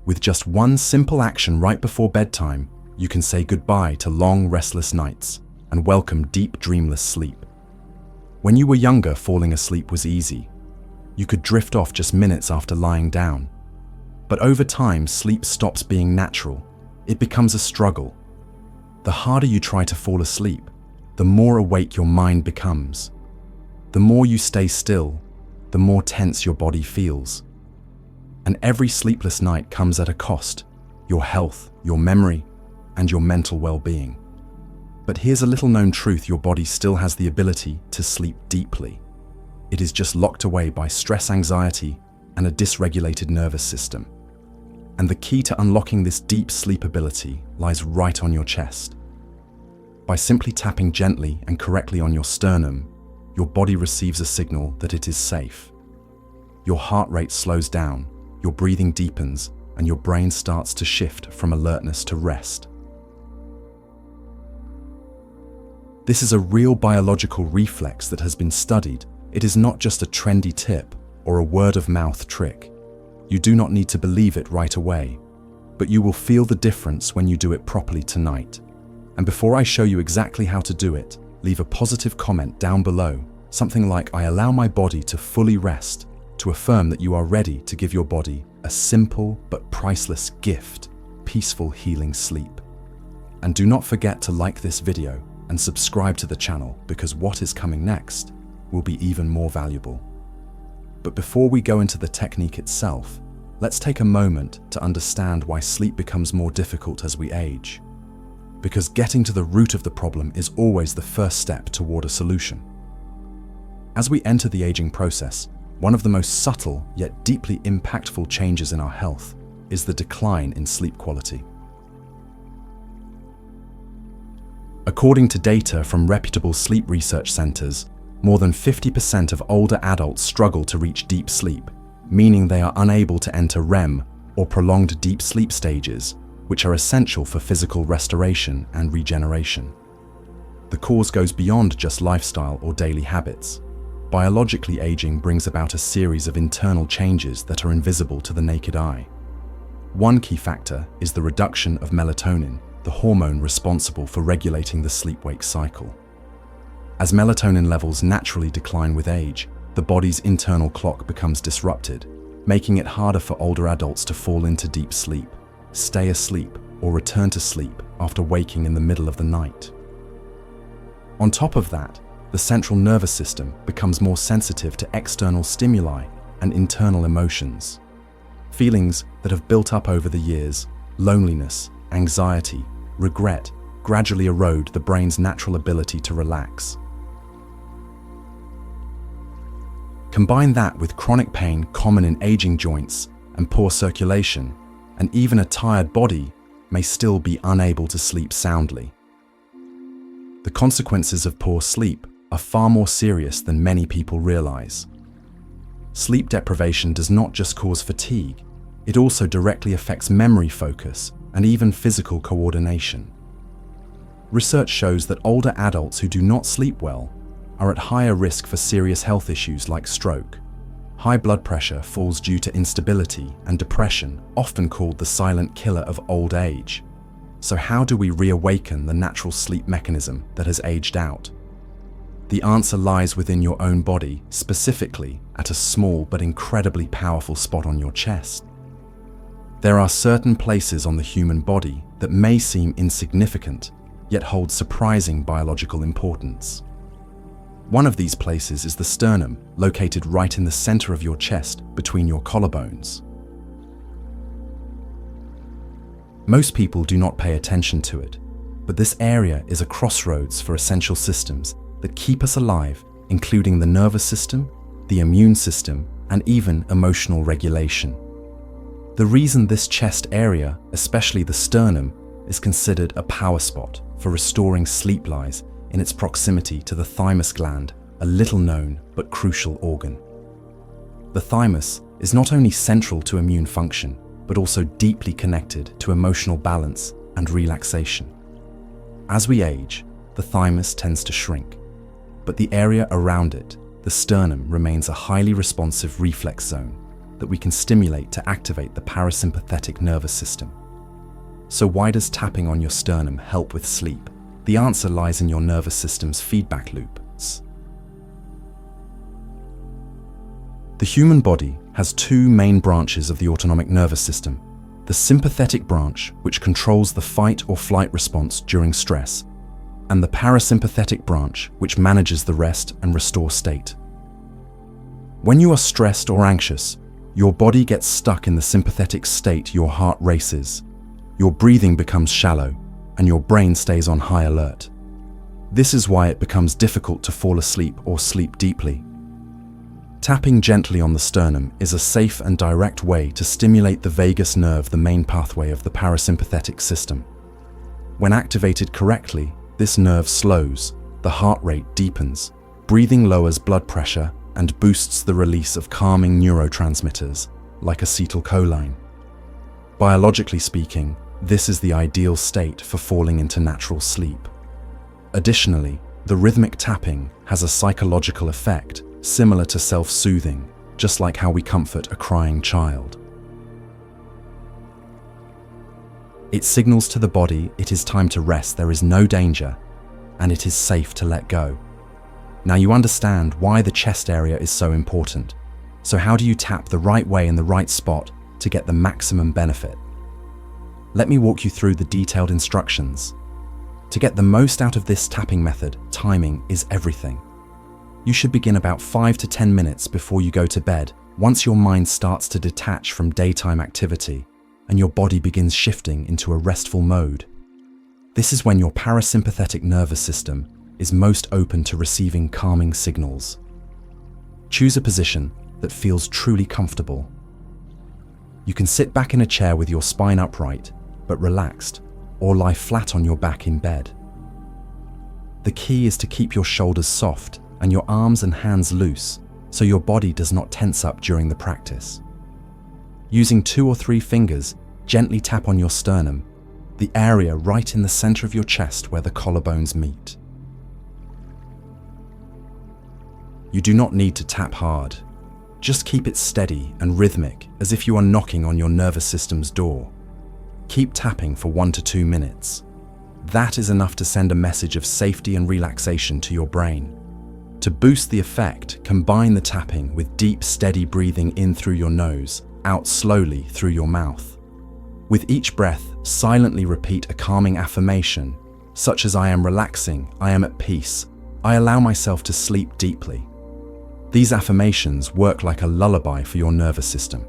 With just one simple action right before bedtime, you can say goodbye to long, restless nights and welcome deep, dreamless sleep. When you were younger, falling asleep was easy. You could drift off just minutes after lying down. But over time, sleep stops being natural. It becomes a struggle. The harder you try to fall asleep, the more awake your mind becomes. The more you stay still, the more tense your body feels. And every sleepless night comes at a cost: your health, your memory, and your mental well-being. But here's a little-known truth: your body still has the ability to sleep deeply. It is just locked away by stress, anxiety, and a dysregulated nervous system. And the key to unlocking this deep sleep ability lies right on your chest. By simply tapping gently and correctly on your sternum, your body receives a signal that it is safe. Your heart rate slows down, your breathing deepens, and your brain starts to shift from alertness to rest. This is a real biological reflex that has been studied. It is not just a trendy tip or a word-of-mouth trick. You do not need to believe it right away, but you will feel the difference when you do it properly tonight. And before I show you exactly how to do it, leave a positive comment down below, something like "I allow my body to fully rest," to affirm that you are ready to give your body a simple but priceless gift: peaceful, healing sleep. And do not forget to like this video and subscribe to the channel, because what is coming next will be even more valuable. But before we go into the technique itself, let's take a moment to understand why sleep becomes more difficult as we age. Because getting to the root of the problem is always the first step toward a solution. As we enter the aging process, one of the most subtle yet deeply impactful changes in our health is the decline in sleep quality. According to data from reputable sleep research centers, more than 50% of older adults struggle to reach deep sleep, meaning they are unable to enter REM, or prolonged deep sleep stages, which are essential for physical restoration and regeneration. The cause goes beyond just lifestyle or daily habits. Biologically, aging brings about a series of internal changes that are invisible to the naked eye. One key factor is the reduction of melatonin, the hormone responsible for regulating the sleep-wake cycle. As melatonin levels naturally decline with age, the body's internal clock becomes disrupted, making it harder for older adults to fall into deep sleep, stay asleep, or return to sleep after waking in the middle of the night. On top of that, the central nervous system becomes more sensitive to external stimuli and internal emotions. Feelings that have built up over the years, loneliness, anxiety, regret, gradually erode the brain's natural ability to relax. Combine that with chronic pain common in aging joints and poor circulation, and even a tired body may still be unable to sleep soundly. The consequences of poor sleep are far more serious than many people realize. Sleep deprivation does not just cause fatigue, it also directly affects memory, focus, and even physical coordination. Research shows that older adults who do not sleep well are at higher risk for serious health issues like stroke. High blood pressure falls due to instability, and depression, often called the silent killer of old age. So how do we reawaken the natural sleep mechanism that has aged out? The answer lies within your own body, specifically at a small but incredibly powerful spot on your chest. There are certain places on the human body that may seem insignificant, yet hold surprising biological importance. One of these places is the sternum, located right in the center of your chest between your collarbones. Most people do not pay attention to it, but this area is a crossroads for essential systems that keep us alive, including the nervous system, the immune system, and even emotional regulation. The reason this chest area, especially the sternum, is considered a power spot for restoring sleep lies in its proximity to the thymus gland, a little-known but crucial organ. The thymus is not only central to immune function, but also deeply connected to emotional balance and relaxation. As we age, the thymus tends to shrink, but the area around it, the sternum, remains a highly responsive reflex zone that we can stimulate to activate the parasympathetic nervous system. So why does tapping on your sternum help with sleep? The answer lies in your nervous system's feedback loops. The human body has two main branches of the autonomic nervous system: the sympathetic branch, which controls the fight or flight response during stress, and the parasympathetic branch, which manages the rest and restore state. When you are stressed or anxious, your body gets stuck in the sympathetic state. Your heart races, your breathing becomes shallow, and your brain stays on high alert. This is why it becomes difficult to fall asleep or sleep deeply. Tapping gently on the sternum is a safe and direct way to stimulate the vagus nerve, the main pathway of the parasympathetic system. When activated correctly, this nerve slows, the heart rate deepens, breathing lowers blood pressure, and boosts the release of calming neurotransmitters like acetylcholine. Biologically speaking, this is the ideal state for falling into natural sleep. Additionally, the rhythmic tapping has a psychological effect similar to self-soothing, just like how we comfort a crying child. It signals to the body it is time to rest, there is no danger, and it is safe to let go. Now you understand why the chest area is so important. So how do you tap the right way in the right spot to get the maximum benefit? Let me walk you through the detailed instructions. To get the most out of this tapping method, timing is everything. You should begin about 5 to 10 minutes before you go to bed, once your mind starts to detach from daytime activity and your body begins shifting into a restful mode. This is when your parasympathetic nervous system is most open to receiving calming signals. Choose a position that feels truly comfortable. You can sit back in a chair with your spine upright but relaxed, or lie flat on your back in bed. The key is to keep your shoulders soft and your arms and hands loose, so your body does not tense up during the practice. Using 2 or 3 fingers, gently tap on your sternum, the area right in the center of your chest where the collarbones meet. You do not need to tap hard. Just keep it steady and rhythmic, as if you are knocking on your nervous system's door. Keep tapping for 1 to 2 minutes. That is enough to send a message of safety and relaxation to your brain. To boost the effect, combine the tapping with deep, steady breathing in through your nose, out slowly through your mouth. With each breath, silently repeat a calming affirmation, such as "I am relaxing, I am at peace, I allow myself to sleep deeply." These affirmations work like a lullaby for your nervous system.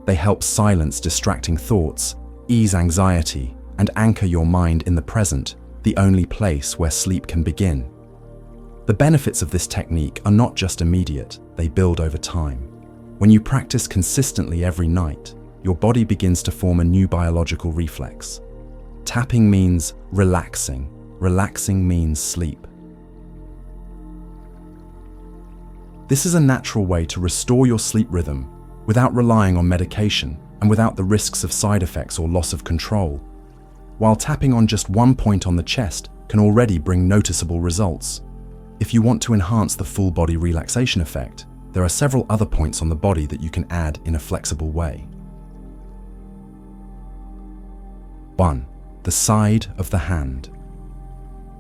They help silence distracting thoughts, ease anxiety, and anchor your mind in the present, the only place where sleep can begin. The benefits of this technique are not just immediate, they build over time. When you practice consistently every night, your body begins to form a new biological reflex. Tapping means relaxing. Relaxing means sleep. This is a natural way to restore your sleep rhythm without relying on medication and without the risks of side effects or loss of control. While tapping on just one point on the chest can already bring noticeable results, if you want to enhance the full body relaxation effect, there are several other points on the body that you can add in a flexible way. 1. The side of the hand.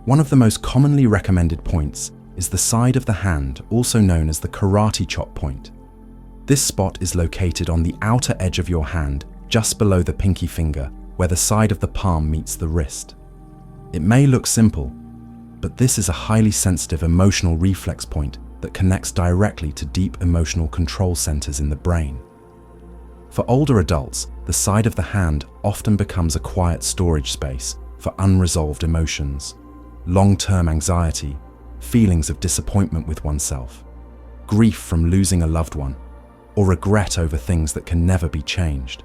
One of the most commonly recommended points is the side of the hand, also known as the karate chop point. This spot is located on the outer edge of your hand, just below the pinky finger, where the side of the palm meets the wrist. It may look simple, but this is a highly sensitive emotional reflex point that connects directly to deep emotional control centers in the brain. For older adults, the side of the hand often becomes a quiet storage space for unresolved emotions, long-term anxiety, feelings of disappointment with oneself, grief from losing a loved one, or regret over things that can never be changed.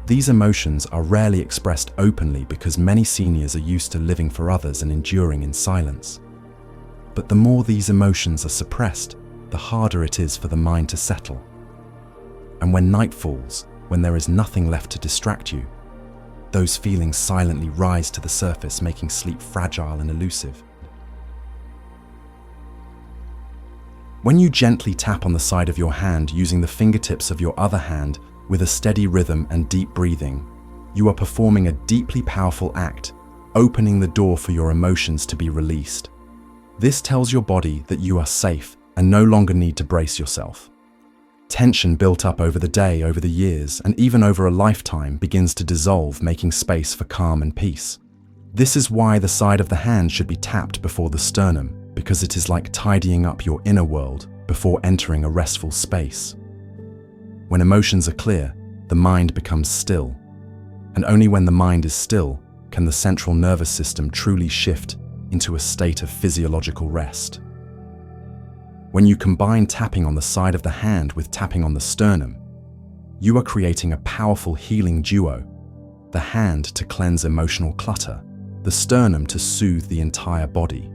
These emotions are rarely expressed openly because many seniors are used to living for others and enduring in silence. But the more these emotions are suppressed, the harder it is for the mind to settle. And when night falls, when there is nothing left to distract you, those feelings silently rise to the surface, making sleep fragile and elusive. When you gently tap on the side of your hand using the fingertips of your other hand with a steady rhythm and deep breathing, you are performing a deeply powerful act, opening the door for your emotions to be released. This tells your body that you are safe and no longer need to brace yourself. Tension built up over the day, over the years, and even over a lifetime begins to dissolve, making space for calm and peace. This is why the side of the hand should be tapped before the sternum, because it is like tidying up your inner world before entering a restful space. When emotions are clear, the mind becomes still. And only when the mind is still can the central nervous system truly shift into a state of physiological rest. When you combine tapping on the side of the hand with tapping on the sternum, you are creating a powerful healing duo: the hand to cleanse emotional clutter, the sternum to soothe the entire body.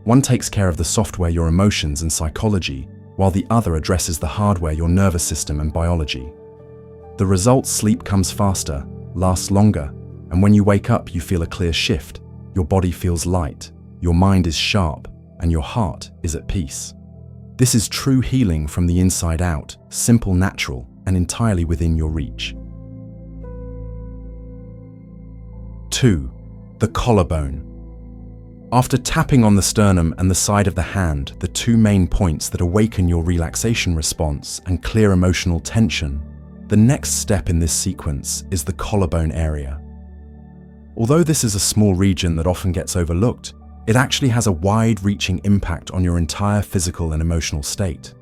One takes care of the software, your emotions and psychology, while the other addresses the hardware, your nervous system and biology. The result: sleep comes faster, lasts longer, and when you wake up you feel a clear shift. Your body feels light, your mind is sharp, and your heart is at peace. This is true healing from the inside out, simple, natural, and entirely within your reach. 2. The collarbone. After tapping on the sternum and the side of the hand, the two main points that awaken your relaxation response and clear emotional tension, the next step in this sequence is the collarbone area. Although this is a small region that often gets overlooked, it actually has a wide-reaching impact on your entire physical and emotional state.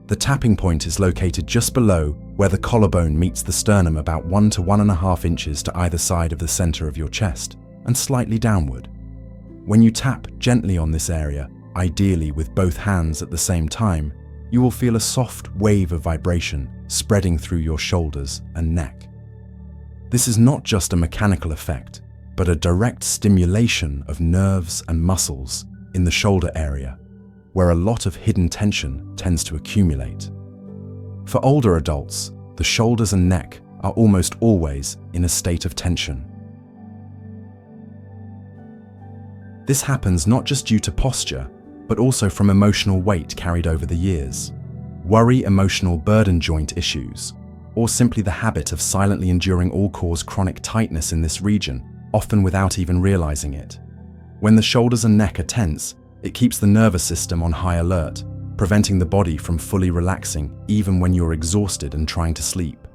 The tapping point is located just below where the collarbone meets the sternum, about 1 to 1.5 inches to either side of the center of your chest, and slightly downward. When you tap gently on this area, ideally with both hands at the same time, you will feel a soft wave of vibration spreading through your shoulders and neck. This is not just a mechanical effect, but a direct stimulation of nerves and muscles in the shoulder area, where a lot of hidden tension tends to accumulate. For older adults, the shoulders and neck are almost always in a state of tension. This happens not just due to posture, but also from emotional weight carried over the years, worry, emotional burden, joint issues, or simply the habit of silently enduring all cause chronic tightness in this region, often without even realizing it. When the shoulders and neck are tense, it keeps the nervous system on high alert, preventing the body from fully relaxing even when you're exhausted and trying to sleep.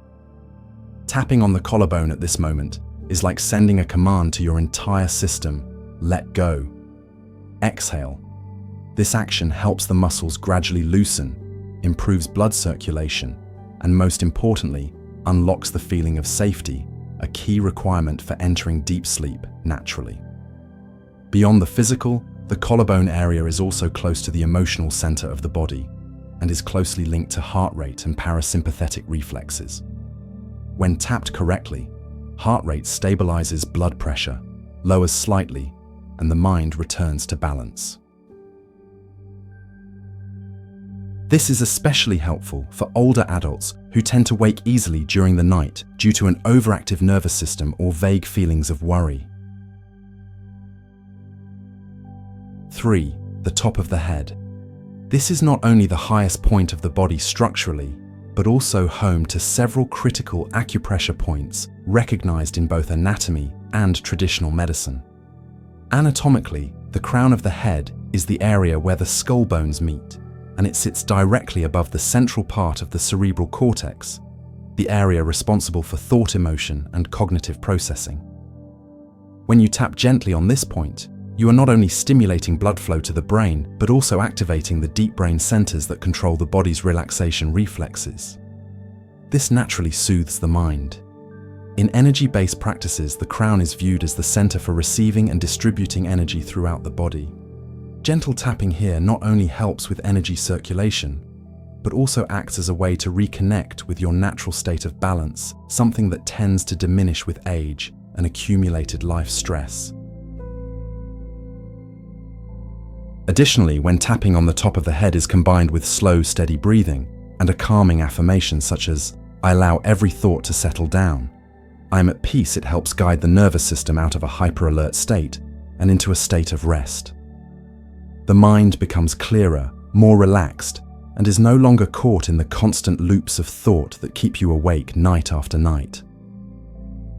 Tapping on the collarbone at this moment is like sending a command to your entire system: let go. Exhale. This action helps the muscles gradually loosen, improves blood circulation, and most importantly, unlocks the feeling of safety, a key requirement for entering deep sleep naturally. Beyond the physical, the collarbone area is also close to the emotional center of the body and is closely linked to heart rate and parasympathetic reflexes. When tapped correctly, heart rate stabilizes blood pressure, lowers slightly, and the mind returns to balance. This is especially helpful for older adults who tend to wake easily during the night due to an overactive nervous system or vague feelings of worry. 3. The top of the head. This is not only the highest point of the body structurally, but also home to several critical acupressure points recognized in both anatomy and traditional medicine. Anatomically, the crown of the head is the area where the skull bones meet, and it sits directly above the central part of the cerebral cortex, the area responsible for thought, emotion, and cognitive processing. When you tap gently on this point, you are not only stimulating blood flow to the brain, but also activating the deep brain centers that control the body's relaxation reflexes. This naturally soothes the mind. In energy-based practices, the crown is viewed as the center for receiving and distributing energy throughout the body. Gentle tapping here not only helps with energy circulation, but also acts as a way to reconnect with your natural state of balance, something that tends to diminish with age and accumulated life stress. Additionally, when tapping on the top of the head is combined with slow, steady breathing and a calming affirmation such as, "I allow every thought to settle down," "I am at peace," it helps guide the nervous system out of a hyper-alert state and into a state of rest. The mind becomes clearer, more relaxed, and is no longer caught in the constant loops of thought that keep you awake night after night.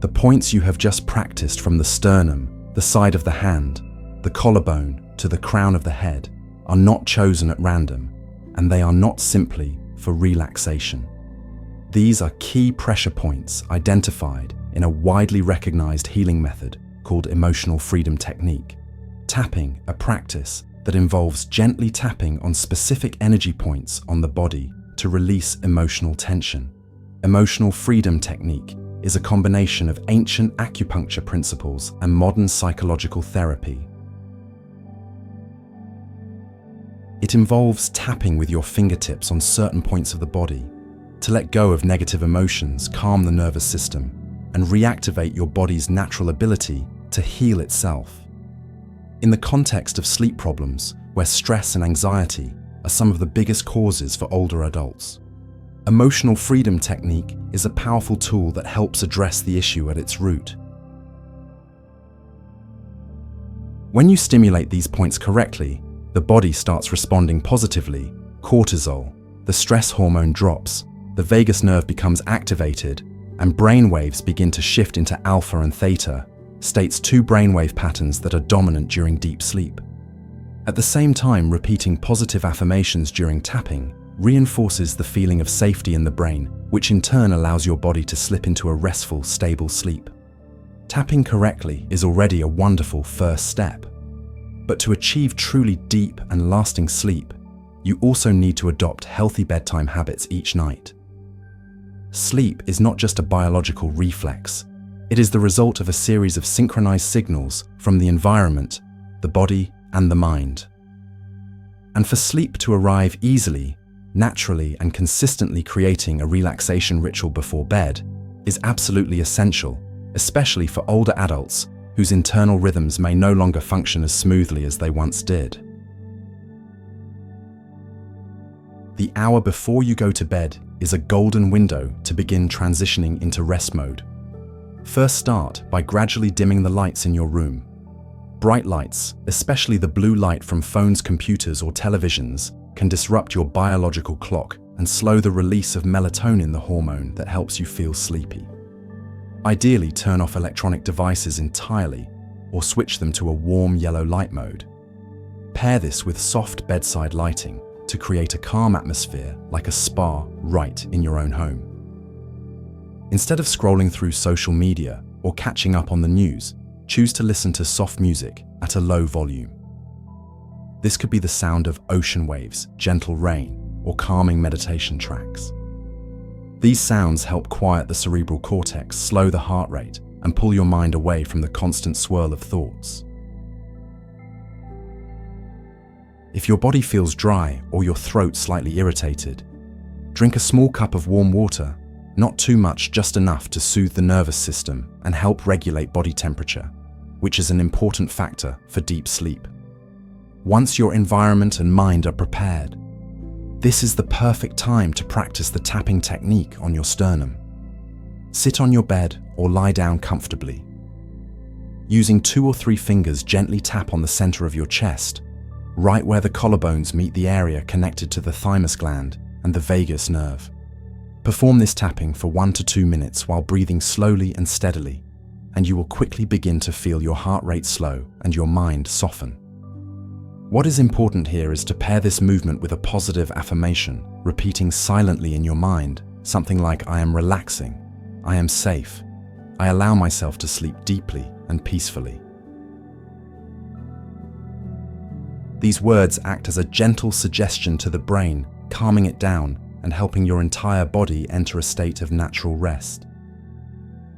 The points you have just practiced, from the sternum, the side of the hand, the collarbone, to the crown of the head, are not chosen at random, and they are not simply for relaxation. These are key pressure points identified in a widely recognized healing method called emotional freedom technique. Tapping, a practice that involves gently tapping on specific energy points on the body to release emotional tension. Emotional freedom technique is a combination of ancient acupuncture principles and modern psychological therapy. It involves tapping with your fingertips on certain points of the body to let go of negative emotions, calm the nervous system, and reactivate your body's natural ability to heal itself. In the context of sleep problems, where stress and anxiety are some of the biggest causes for older adults, emotional freedom technique is a powerful tool that helps address the issue at its root. When you stimulate these points correctly, the body starts responding positively. Cortisol, the stress hormone, drops, the vagus nerve becomes activated, and brain waves begin to shift into alpha and theta, states, two brainwave patterns that are dominant during deep sleep. At the same time, repeating positive affirmations during tapping reinforces the feeling of safety in the brain, which in turn allows your body to slip into a restful, stable sleep. Tapping correctly is already a wonderful first step. But to achieve truly deep and lasting sleep, you also need to adopt healthy bedtime habits each night. Sleep is not just a biological reflex. It is the result of a series of synchronized signals from the environment, the body, and the mind. And for sleep to arrive easily, naturally, and consistently, creating a relaxation ritual before bed is absolutely essential, especially for older adults whose internal rhythms may no longer function as smoothly as they once did. The hour before you go to bed is a golden window to begin transitioning into rest mode. First, start by gradually dimming the lights in your room. Bright lights, especially the blue light from phones, computers, or televisions, can disrupt your biological clock and slow the release of melatonin, the hormone that helps you feel sleepy. Ideally, turn off electronic devices entirely or switch them to a warm yellow light mode. Pair this with soft bedside lighting to create a calm atmosphere, like a spa, right in your own home. Instead of scrolling through social media or catching up on the news, choose to listen to soft music at a low volume. This could be the sound of ocean waves, gentle rain, or calming meditation tracks. These sounds help quiet the cerebral cortex, slow the heart rate, and pull your mind away from the constant swirl of thoughts. If your body feels dry or your throat slightly irritated, drink a small cup of warm water, not too much, just enough to soothe the nervous system and help regulate body temperature, which is an important factor for deep sleep. Once your environment and mind are prepared, this is the perfect time to practice the tapping technique on your sternum. Sit on your bed or lie down comfortably. Using 2 or 3 fingers, gently tap on the center of your chest, right where the collarbones meet the area connected to the thymus gland and the vagus nerve. Perform this tapping for 1 to 2 minutes while breathing slowly and steadily, and you will quickly begin to feel your heart rate slow and your mind soften. What is important here is to pair this movement with a positive affirmation, repeating silently in your mind something like, "I am relaxing, I am safe, I allow myself to sleep deeply and peacefully." These words act as a gentle suggestion to the brain, calming it down and helping your entire body enter a state of natural rest.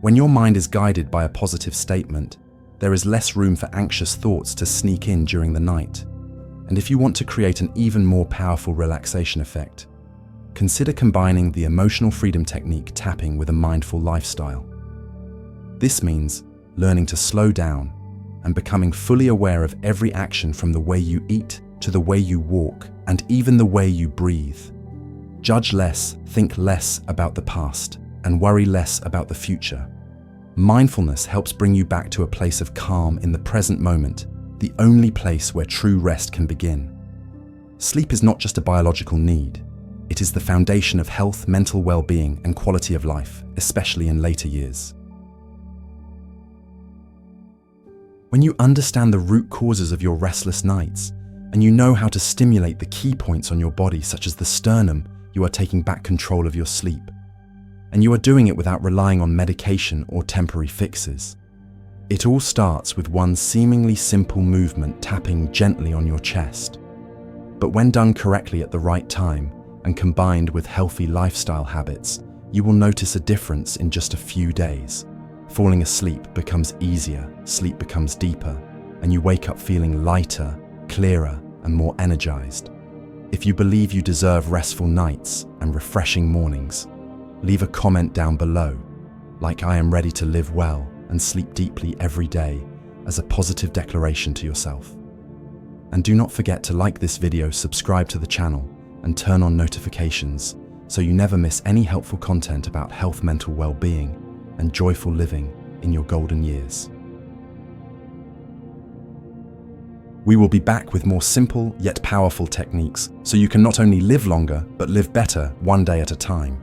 When your mind is guided by a positive statement, there is less room for anxious thoughts to sneak in during the night. And if you want to create an even more powerful relaxation effect, consider combining the emotional freedom technique tapping with a mindful lifestyle. This means learning to slow down and becoming fully aware of every action, from the way you eat to the way you walk and even the way you breathe. Judge less, think less about the past, and worry less about the future. Mindfulness helps bring you back to a place of calm in the present moment the only place where true rest can begin. Sleep is not just a biological need. It is the foundation of health, mental well-being, and quality of life, especially in later years. When you understand the root causes of your restless nights, and you know how to stimulate the key points on your body, such as the sternum, you are taking back control of your sleep. And you are doing it without relying on medication or temporary fixes. It all starts with one seemingly simple movement, tapping gently on your chest. But when done correctly at the right time, and combined with healthy lifestyle habits, you will notice a difference in just a few days. Falling asleep becomes easier, sleep becomes deeper, and you wake up feeling lighter, clearer, and more energized. If you believe you deserve restful nights and refreshing mornings, leave a comment down below, like "I am ready to live well and sleep deeply every day," as a positive declaration to yourself. And do not forget to like this video, subscribe to the channel, and turn on notifications so you never miss any helpful content about health, mental well-being, and joyful living in your golden years. We will be back with more simple yet powerful techniques so you can not only live longer, but live better one day at a time.